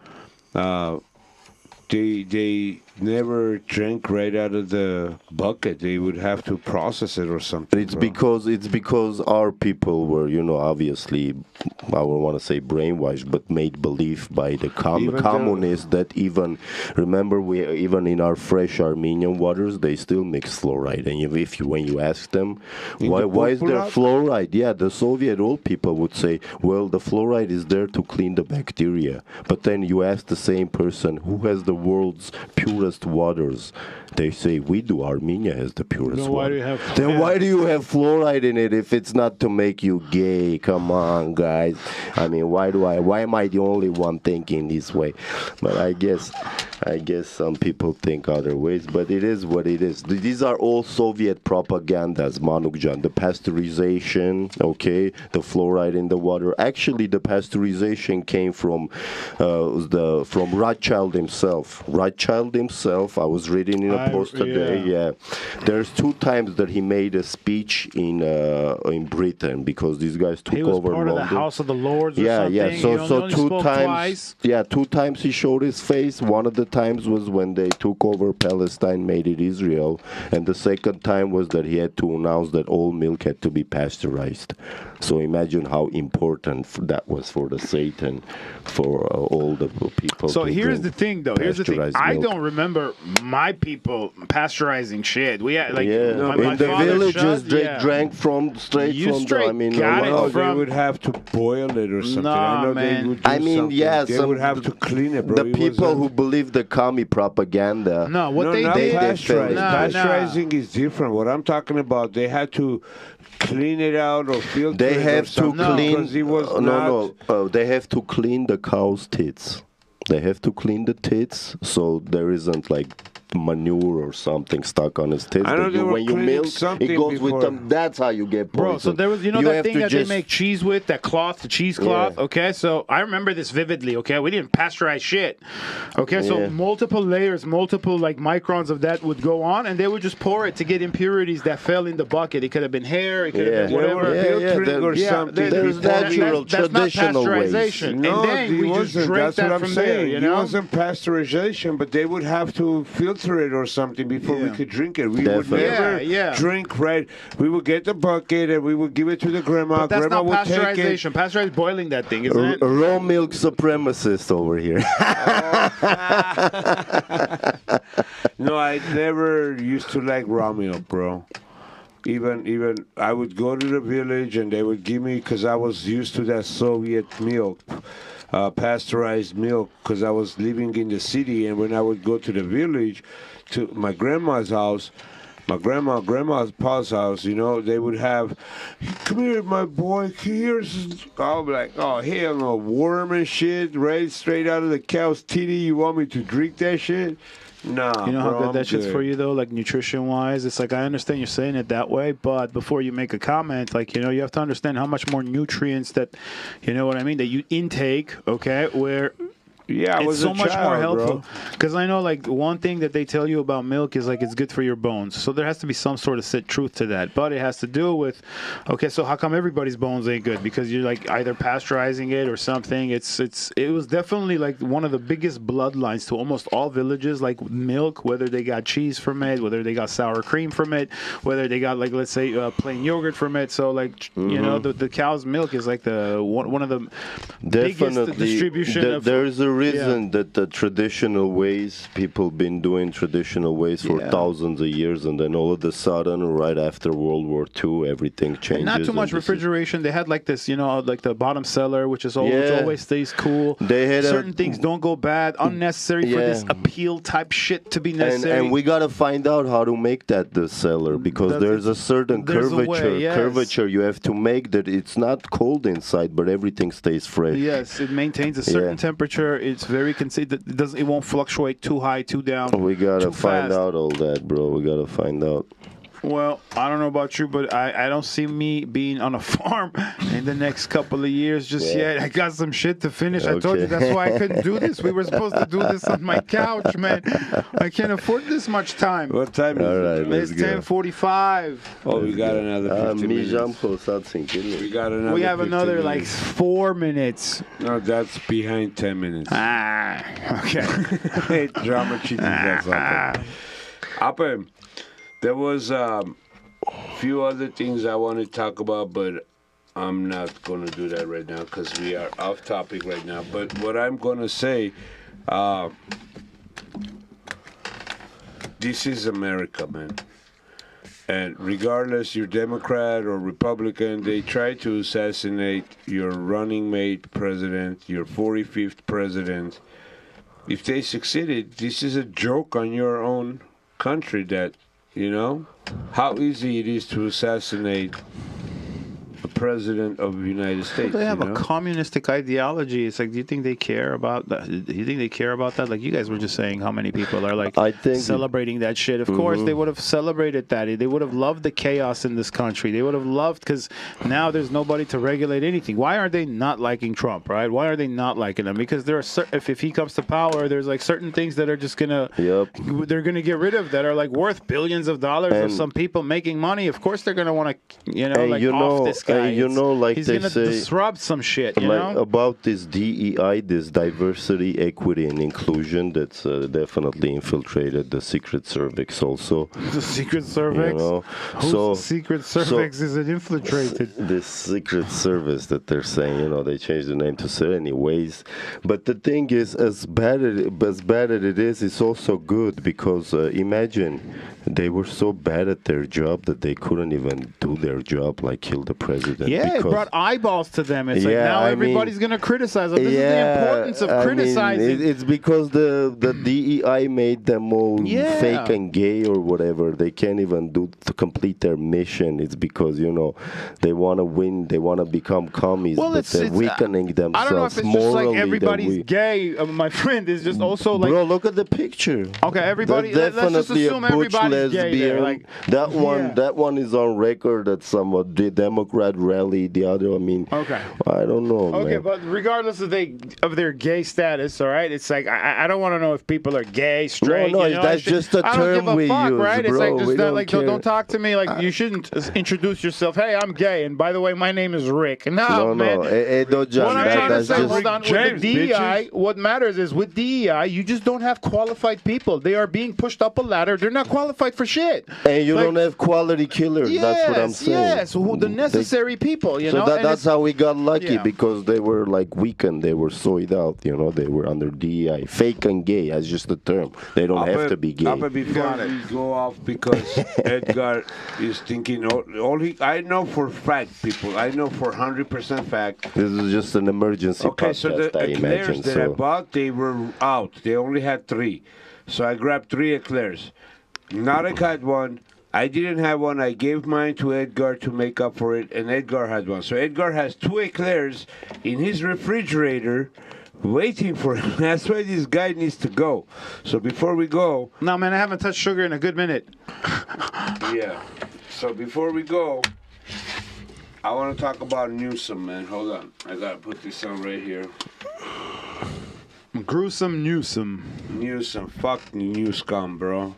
They never drank right out of the bucket. They would have to process it or something. It's because our people were, obviously, I don't want to say brainwashed, but made believe by the communists that remember, even in our fresh Armenian waters, they still mix fluoride. And when you ask them, why is there fluoride? Yeah, the Soviet old people would say, well, the fluoride is there to clean the bacteria. But then you ask the same person, who has the world's purest waters? They say, we do. Armenia has the purest water. Then why do you have fluoride in it if it's not to make you gay? Come on, guys. I mean, why am I the only one thinking this way? But I guess some people think other ways, but it is what it is. These are all Soviet propagandas, Manuk John. The pasteurization, okay, the fluoride in the water. Actually, the pasteurization came from Rothschild himself. Rothschild himself, I was reading in a post today. Yeah, there's 2 times that he made a speech in Britain because these guys took over London. He was part of the House of the Lords or something. Yeah. So 2 times. Yeah, 2 times he showed his face. One of the times was when they took over Palestine, made it Israel, and the second time was that he had to announce that all milk had to be pasteurized. So imagine how important that was for the Satan, for all the people. So here's the thing, though. Here's the thing. I milk. don't remember my people pasteurizing shit. We had in the villages they drank straight from the. I mean, they would have to boil it or something. I know they would do something. They would have to clean it, bro. The people who believe the commie propaganda. No, what they did. Pasteurizing is different. What I'm talking about, they had to clean it out or filter they it have or something. to clean. Because it was they have to clean the cow's tits. They have to clean the tits so there isn't like manure or something stuck on his tits. I know When you milk, it goes with them. That's how you get poison. Bro, so there was, that thing that they make cheese with, that cloth, the cheesecloth, okay? So I remember this vividly, okay? We didn't pasteurize shit, okay? So multiple layers, multiple like microns of that would go on, and they would just pour it to get impurities that fell in the bucket. It could have been hair, it could have been whatever. Or something. There's natural, traditional ways. No, and then we just drank That's that what I'm from saying. there, It wasn't pasteurization, but they would have to filter filter it or something before we could drink it. We Definitely. would never drink right. We would get the bucket and we would give it to the grandma. But that's Grandma not would take it. pasteurization. Pasteurized boiling that thing, isn't it? Raw milk supremacist over here. No, I never used to like raw milk, bro. Even I would go to the village and they would give me, because I was used to that Soviet milk, pasteurized milk, because I was living in the city. And when I would go to the village, to my grandma's house, grandma's pa's house, you know, they would have, come here, my boy, here's, I'll be like, oh, hell no, worm and shit, right straight out of the cow's titty. You want me to drink that shit? Nah, you know how bro, good that shit's for you, though, like nutrition-wise? It's like, I understand you're saying it that way, but before you make a comment, like, you know, you have to understand how much more nutrients that, you know what I mean, that you intake, okay, where... Yeah, it's so much more helpful. Because I know, like, one thing that they tell you about milk is, like, it's good for your bones. So there has to be some sort of truth to that. But it has to do with, okay, so how come everybody's bones ain't good? Because you're, like, either pasteurizing it or something. It was definitely, like, one of the biggest bloodlines to almost all villages, like milk, whether they got cheese from it, whether they got sour cream from it, whether they got, like, let's say, plain yogurt from it. So, like, you know, the cow's milk is, like, one of the biggest distribution of... There's a reason that the traditional ways, people been doing traditional ways for thousands of years, and then all of a sudden, right after World War II, everything changes. And not too much refrigeration. They had like this, you know, like the bottom cellar, which always stays cool. They had certain things don't go bad, unnecessary for this appeal type shit to be necessary. And we gotta find out how to make that the cellar, because there's a certain curvature you have to make that it's not cold inside, but everything stays fresh. Yes, it maintains a certain temperature. It's very consistent. It won't fluctuate too high, too down. We gotta find out all that, bro. We gotta find out. Well, I don't know about you, but I don't see me being on a farm in the next couple of years just yet. I got some shit to finish. I told you that's why I couldn't do this. We were supposed to do this on my couch, man. I can't afford this much time. What time is it? It's 10:45. Oh, we got another 15 minutes. We have another like 4 minutes. No, that's behind 10 minutes. Okay. Drama cheating. Ape, there was a few other things I want to talk about, but I'm not going to do that right now because we are off topic right now. But what I'm going to say, this is America, man. And regardless you're Democrat or Republican, they try to assassinate your running mate president, your 45th president. If they succeeded, this is a joke on your own country that, you know, how easy it is to assassinate the president of the United States. They have a communistic ideology. It's like, do you think they care about that? Do you think they care about that? Like you guys were just saying, how many people are like celebrating that shit? Of course, they would have celebrated that. They would have loved the chaos in this country. They would have loved, because now there's nobody to regulate anything. Why are they not liking Trump? Right? Why are they not liking him? Because there are if he comes to power, there's like certain things that are just gonna they're gonna get rid of that are like worth billions of dollars of some people making money. Of course, they're gonna want to off this guy. You know, like he's they gonna say, disrupt some shit. You like know about this DEI, this diversity, equity, and inclusion. That's definitely infiltrated the Secret Service also. The Secret Service. You know, Whose Secret Service is it infiltrated? This Secret Service that they're saying, you know, they changed the name to say anyways. But the thing is, as bad as it is, it's also good because imagine they were so bad at their job that they couldn't even do their job, like kill the president. Yeah, it brought eyeballs to them. It's like now everybody's going to criticize them. This is the importance of criticizing. It's because the DEI made them all fake and gay or whatever. They can't even to complete their mission. It's because, you know, they want to win. They want to become commies, but they're weakening themselves. I don't know if it's just like everybody's gay. My friend is just also like... Bro, look at the picture. Okay, everybody... Let's just assume everybody's gay there. Like, that one is on record that some of the Democrats that rally, the other. I mean, okay. I don't know. Okay, man. but regardless of their gay status, all right, it's like I don't want to know if people are gay, straight. No, you know? that's just a I don't term give a we fuck, use, right? bro. It's like just We that, don't like care. don't talk to me like you shouldn't introduce yourself. Hey, I'm gay, and by the way, my name is Rick. No, man. Hey, don't judge. What I'm trying to That's say, just hold on, with the DEI, what matters is with DEI, you just don't have qualified people. They are being pushed up a ladder. They're not qualified for shit. And you don't have quality killers. That's what I'm saying. Yes, the necessary people, you know. So that's how we got lucky, yeah. because they were like weakened. They were soyed out. You know, they were under DEI. Fake and gay. That's just the term. They don't have to be gay. Before we go off, because Edgar is thinking I know for fact, people. I know for 100% fact. This is just an emergency Okay, podcast, so the I eclairs imagine. that I bought, they were out. They only had 3. So I grabbed 3 eclairs. Narek had one. I didn't have one. I gave mine to Edgar to make up for it, and Edgar had one. So Edgar has 2 eclairs in his refrigerator waiting for him. That's why this guy needs to go. So before we go... No, man, I haven't touched sugar in a good minute. Yeah. So before we go, I want to talk about Newsom, man. Hold on. I got to put this on right here. Gruesome Newsom. Newsom. Fuck new scum, bro.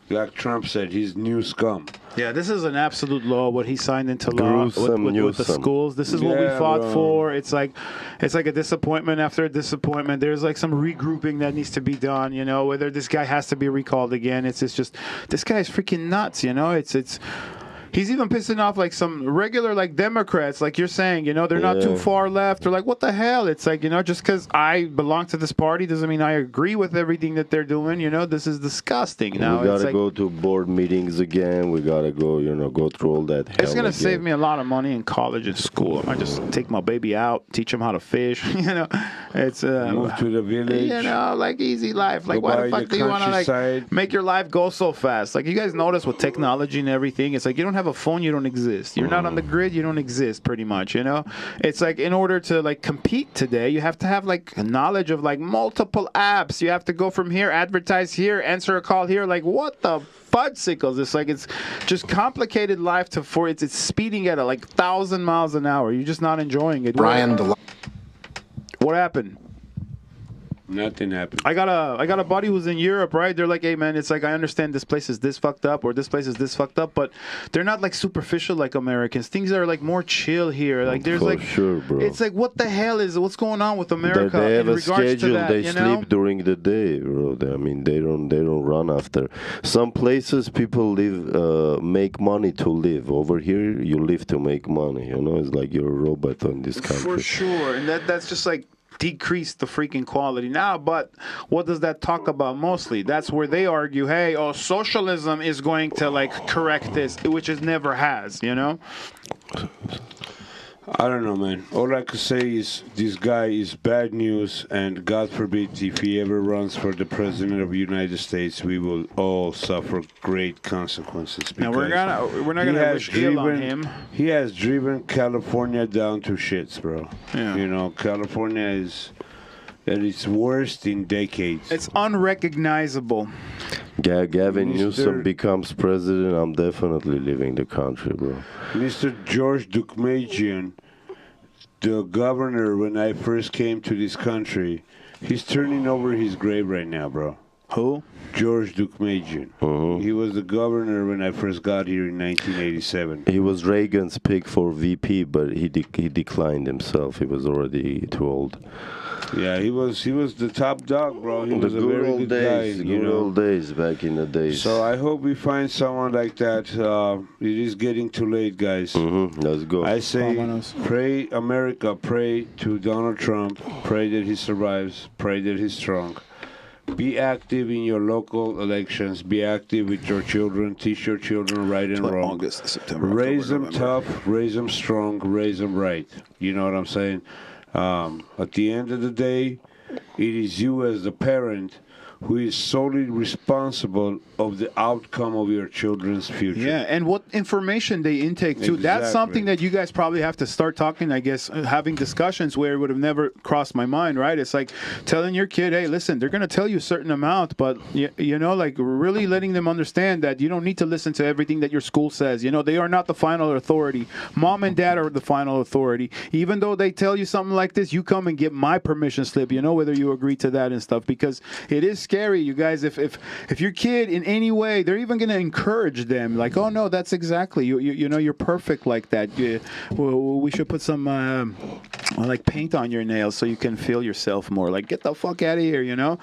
Like Trump said, he's new scum. Yeah, this is an absolute law. What he signed into law with the schools. This is what we fought for. It's like a disappointment after a disappointment. There's like some regrouping that needs to be done. You know, whether this guy has to be recalled again. It's just this guy's freaking nuts. You know, it's. He's even pissing off like some regular like Democrats, like you're saying, you know, they're not too far left. They're like, what the hell? It's like, you know, just because I belong to this party doesn't mean I agree with everything that they're doing. You know, this is disgusting. Now we gotta go to board meetings again. We gotta go, go through all that. It's gonna save me a lot of money in college and school. I might just take my baby out, teach him how to fish. You know, it's move to the village. You know, like easy life. Like why the fuck do you want to like make your life go so fast? Like you guys notice with technology and everything, it's like you don't have a phone, you don't exist. You're not on the grid, you don't exist pretty much, you know? It's like in order to like compete today, you have to have like knowledge of like multiple apps. You have to go from here, advertise here, answer a call here. Like what the fudgesicles? It's like it's just complicated life it's speeding at like 1,000 miles an hour. You're just not enjoying it. What happened? Nothing happened. I got a buddy who's in Europe, right? They're like, hey man, it's like I understand this place is this fucked up or this place is this fucked up, but they're not like superficial like Americans. Things are like more chill here. Like there's For like sure, bro. It's like what the hell is what's going on with America They have in a regards schedule. to that, They you sleep know? during the day, bro. They don't run after. Some places people live, make money to live. Over here, you live to make money. You know, it's like you're a robot in this country. For sure, and that's just like decrease the freaking quality now. But what does that talk about mostly? That's where they argue, hey, socialism is going to like correct this, which it never has, you know? I don't know, man. All I could say is this guy is bad news, and God forbid if he ever runs for the president of the United States, we will all suffer great consequences. Now we're not gonna wish ill on him. He has driven California down to shits, bro. Yeah. You know, California is at its worst in decades. It's unrecognizable. Gavin Newsom becomes president, I'm definitely leaving the country, bro. Mr. George Dukmajian, the governor, when I first came to this country, he's turning over his grave right now, bro. Who? George Dukmajian. He was the governor when I first got here in 1987. He was Reagan's pick for VP, but he declined himself. He was already too old. Yeah, he was the top dog, bro. He was a very good guy. Good old days, back in the days. So I hope we find someone like that. It is getting too late, guys. Let's go. I say, pray, America, pray to Donald Trump. Pray that he survives. Pray that he's strong. Be active in your local elections. Be active with your children. Teach your children right and wrong. August, September, raise October, them tough. Raise them strong. Raise them right. You know what I'm saying? At the end of the day, it is you as the parent who is solely responsible of the outcome of your children's future. Yeah, and what information they intake too. That's Exactly. something that you guys probably have to start talking, I guess, having discussions where it would have never crossed my mind, right? It's like telling your kid, hey, listen, they're going to tell you a certain amount, but, you know, like really letting them understand that you don't need to listen to everything that your school says. You know, they are not the final authority. Mom and dad are the final authority. Even though they tell you something like this, you come and get my permission slip, you know, whether you agree to that and stuff, because it is scary, you guys. If your kid in any way, they're even going to encourage them, like, oh no, that's exactly you know, you're perfect like that. We should put some like paint on your nails so you can feel yourself more. Like, get the fuck out of here, you know.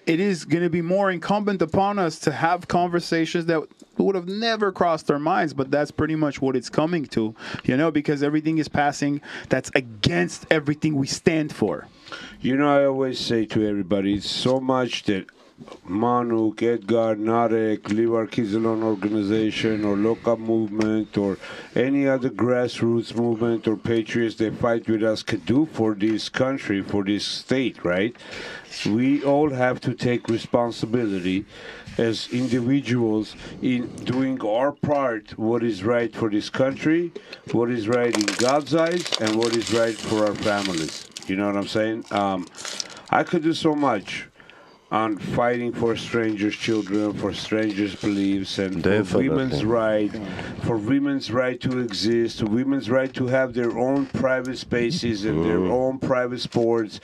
It is going to be more incumbent upon us to have conversations that would have never crossed our minds, but that's pretty much what it's coming to, you know, because everything is passing that's against everything we stand for. You know, I always say to everybody, it's so much that Manuk, Edgar, Narek, Leave Our Kids Alone organization, or local movement, or any other grassroots movement or patriots that fight with us could do for this country, for this state, right? We all have to take responsibility as individuals in doing our part, what is right for this country, what is right in God's eyes, and what is right for our families. You know what I'm saying? I could do so much on fighting for strangers' children, for strangers' beliefs, and for women's right to exist, women's right to have their own private spaces and their own private sports.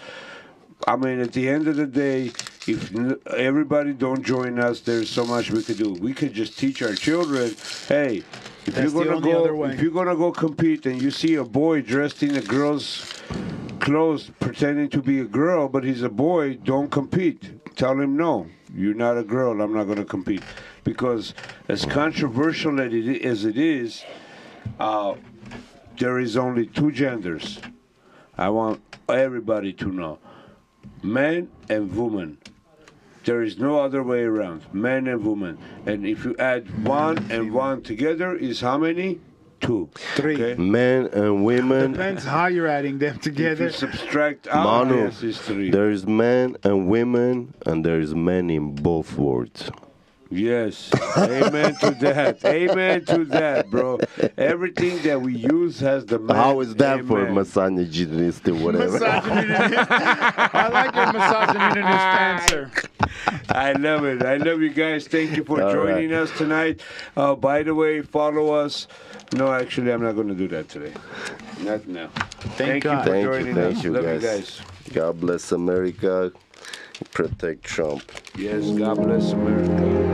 I mean, at the end of the day, if everybody don't join us, there's so much we could do. We could just teach our children, hey, if you're gonna go compete and you see a boy dressed in a girl's clothes pretending to be a girl, but he's a boy, don't compete. Tell him, no, you're not a girl, I'm not going to compete. Because as controversial as it is, there is only two genders. I want everybody to know. Man and woman. There is no other way around. Man and woman. And if you add one and one together, is how many? 2. 3. Okay? Men and women. Depends how you're adding them together. If you subtract out, yes, it's 3. There is men and women, and there is men in both words. Yes. Amen to that. Amen to that, bro. Everything that we use has the man. How is that Amen. for misogynist or whatever? I like your misogynist answer. I love it. I love you guys. Thank you for joining us tonight. By the way, follow us. No, actually, I'm not going to do that today. Not now. Thank you for joining us. Thank you, love guys. you guys. God bless America. Protect Trump. Yes, God bless America.